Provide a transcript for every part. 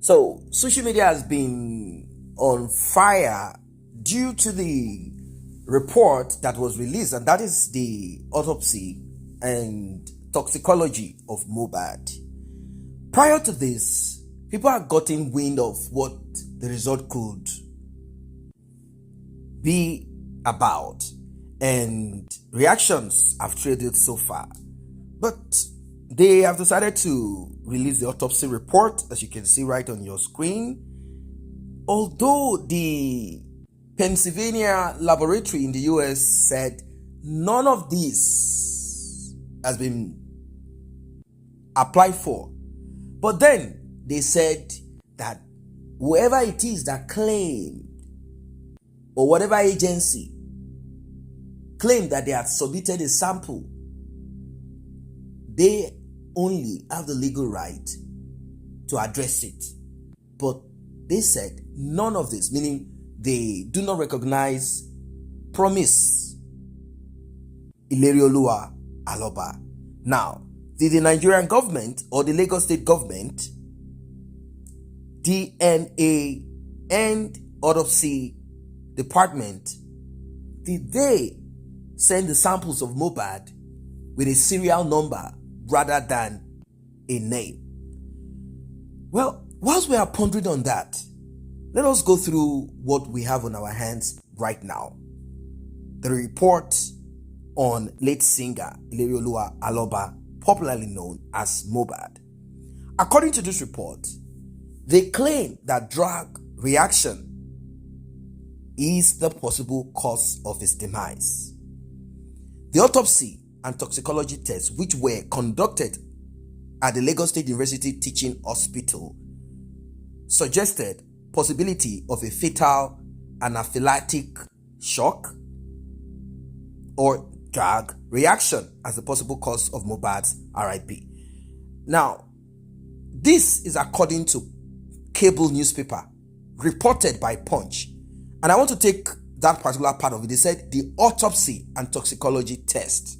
So, social media has been on fire due to the report that was released, and that is the autopsy and toxicology of Mohbad. Prior to this, people had gotten wind of what the result could be about, and reactions have traded so far. But they have decided to release the autopsy report, as you can see right on your screen. Although the Pennsylvania laboratory in the US said none of this has been applied for, but then they said that whoever it is that claimed, or whatever agency claimed that they had submitted a sample, they only have the legal right to address it. But they said none of this, meaning they do not recognize Promise Ilerioluwa Aloba. Now, did the Nigerian government or the Lagos State government, DNA and autopsy department, did they send the samples of Mohbad with a serial number rather than a name? Well, whilst we are pondering on that, let us go through what we have on our hands right now. The report on late singer Ilerioluwa Aloba, popularly known as Mohbad. According to this report, they claim that drug reaction is the possible cause of his demise. The autopsy and toxicology tests, which were conducted at the Lagos State University Teaching Hospital, suggested possibility of a fatal anaphylactic shock or drug reaction as the possible cause of Mohbad's RIP. Now, this is according to cable newspaper reported by Punch. And I want to take that particular part of it. They said the autopsy and toxicology test,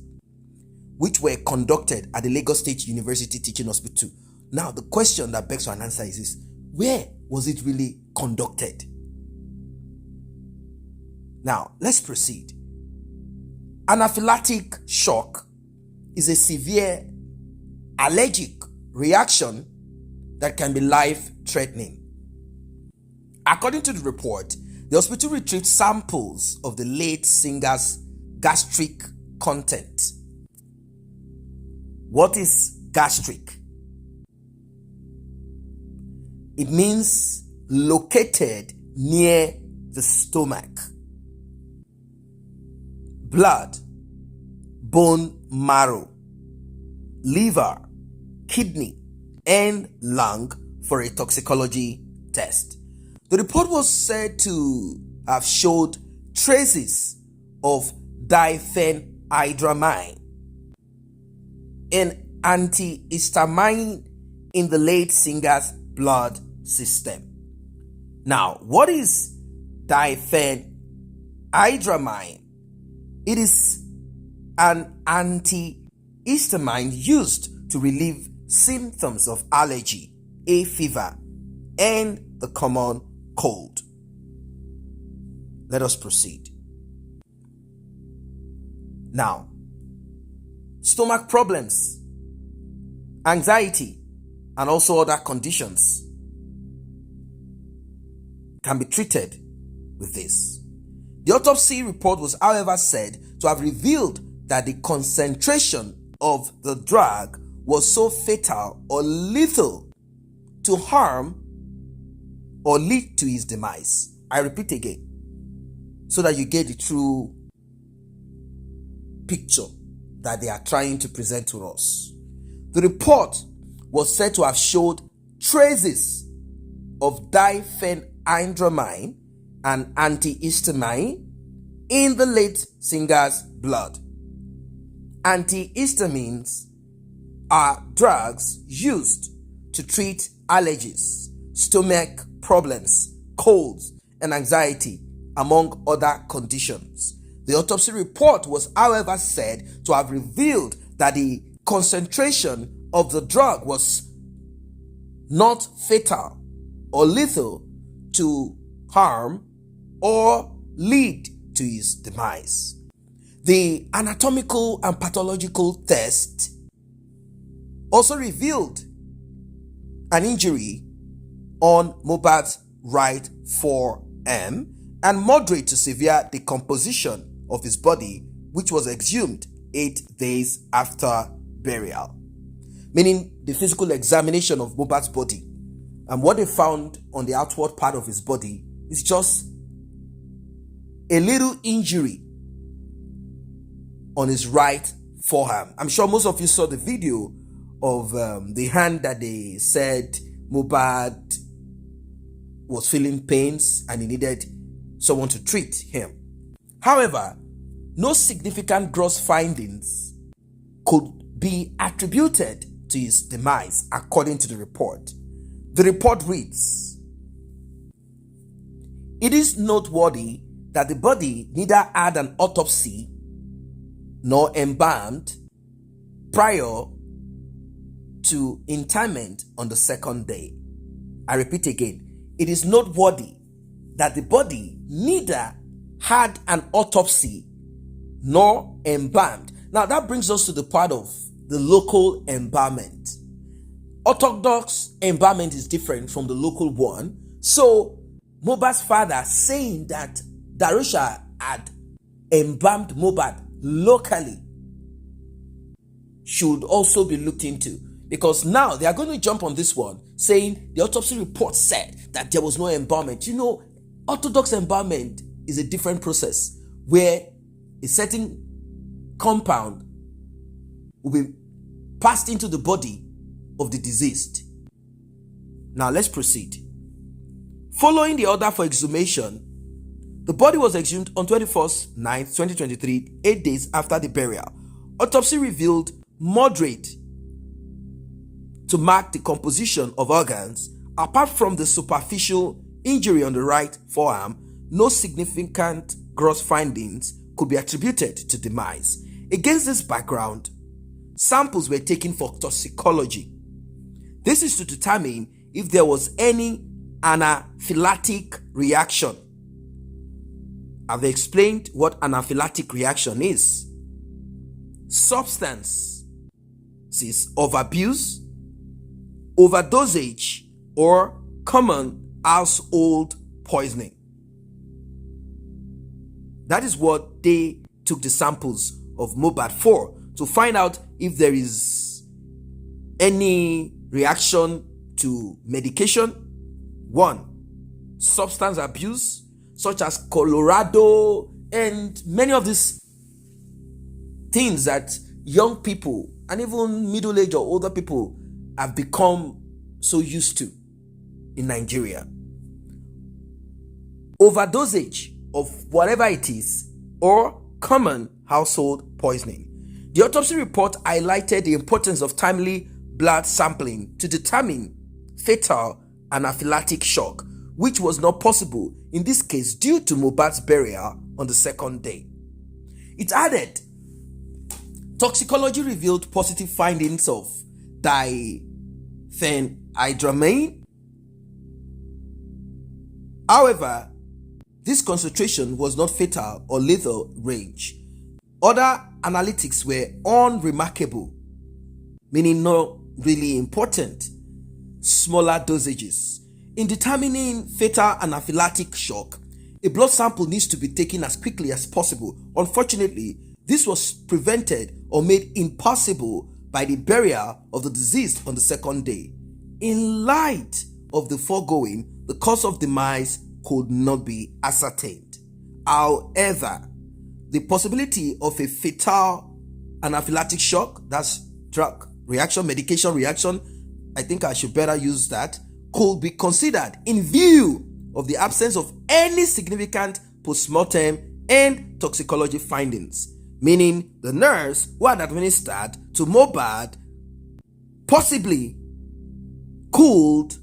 which were conducted at the Lagos State University Teaching Hospital. Now, the question that begs for an answer is this: where was it really conducted? Now, let's proceed. Anaphylactic shock is a severe allergic reaction that can be life-threatening. According to the report, the hospital retrieved samples of the late singer's gastric content. What is gastric? It means located near the stomach. Blood, bone marrow, liver, kidney, and lung for a toxicology test. The report was said to have showed traces of diphenhydramine, an antihistamine, in the late singer's blood system. Now, what is diphenhydramine? It is an antihistamine used to relieve symptoms of allergy, a fever, and the common cold. Let us proceed. Now, stomach problems, anxiety, and also other conditions can be treated with this. The autopsy report was, however, said to have revealed that the concentration of the drug was so fatal or lethal to harm or lead to his demise. I repeat again, so that you get the true picture that they are trying to present to us. The report was said to have showed traces of diphenhydramine, an antihistamine, in the late singer's blood. Antihistamines are drugs used to treat allergies, stomach problems, colds, and anxiety, among other conditions. The autopsy report was, however, said to have revealed that the concentration of the drug was not fatal or lethal to harm or lead to his demise. The anatomical and pathological test also revealed an injury on Mohbad's right forearm and moderate to severe decomposition of his body, which was exhumed 8 days after burial. Meaning the physical examination of Mohbad's body, and what they found on the outward part of his body is just a little injury on his right forearm. I'm sure most of you saw the video of the hand that they said Mohbad was feeling pains and he needed someone to treat him. However, no significant gross findings could be attributed to his demise, according to the report. The report reads, "It is noteworthy that the body neither had an autopsy nor embalmed prior to interment on the second day." I repeat again, it is noteworthy that the body neither had an autopsy nor embalmed. Now that brings us to the part of the local embalmment. Orthodox embalmment is different from the local one. So Mohbad's father saying that Darusha had embalmed Mohbad locally should also be looked into, because now they are going to jump on this one saying the autopsy report said that there was no embalmment. You know, orthodox embalmment is a different process where a certain compound will be passed into the body of the deceased. Now let's proceed. Following the order for exhumation, the body was exhumed on 21st 9th 2023, 8 days after the burial. Autopsy revealed moderate to mark the composition of organs. Apart from the superficial injury on the right forearm, no significant gross findings could be attributed to demise. Against this background, samples were taken for toxicology. This is to determine if there was any anaphylactic reaction. I've explained what anaphylactic reaction is. Substances of abuse, overdosage, or common household poisoning. That is what they took the samples of Mohbad for, to find out if there is any reaction to medication. 1. Substance abuse, such as Colorado and many of these things that young people and even middle-aged or older people have become so used to in Nigeria. Overdosage of whatever it is, or common household poisoning. The autopsy report highlighted the importance of timely blood sampling to determine fatal anaphylactic shock, which was not possible in this case due to Mohbad's burial on the second day. It added, toxicology revealed positive findings of diphenhydramine. However, this concentration was not fatal or lethal range. Other analytics were unremarkable, meaning not really important. Smaller dosages. In determining fatal anaphylactic shock, a blood sample needs to be taken as quickly as possible. Unfortunately, this was prevented or made impossible by the burial of the deceased on the second day. In light of the foregoing, the cause of demise could not be ascertained. However, the possibility of a fatal anaphylactic shock, that's drug reaction, medication reaction, I think I should better use that, could be considered in view of the absence of any significant postmortem and toxicology findings, meaning the nurse who had administered to Mohbad possibly could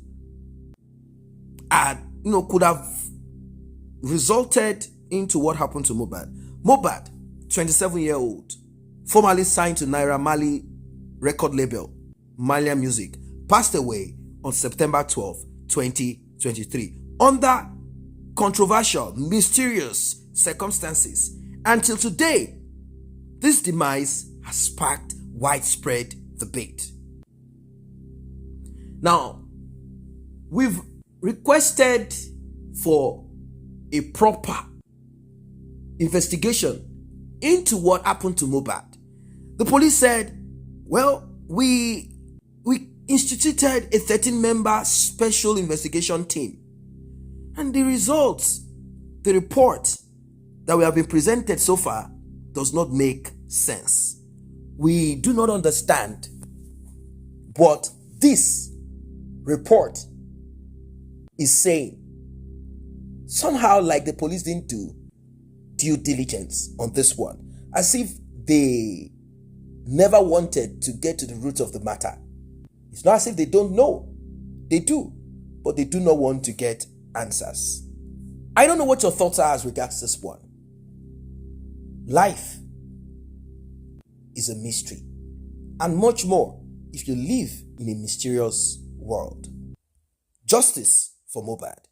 have resulted into what happened to Mohbad. Mohbad, 27-year-old, formerly signed to Naira Marley record label, Malia Music, passed away on September 12, 2023. 2023 under controversial, mysterious circumstances. Until today, this demise has sparked widespread debate. Now, we've requested for a proper investigation into what happened to Mohbad. The police said, well, we instituted a 13-member special investigation team. And the results, the report that we have been presented so far does not make sense. We do not understand what this report is saying. Somehow, like the police didn't do due diligence on this one, as if they never wanted to get to the root of the matter. It's not as if they don't know. They do, but they do not want to get answers. I don't know what your thoughts are as regards this one. Life is a mystery, and much more if you live in a mysterious world. Justice for Mohbad.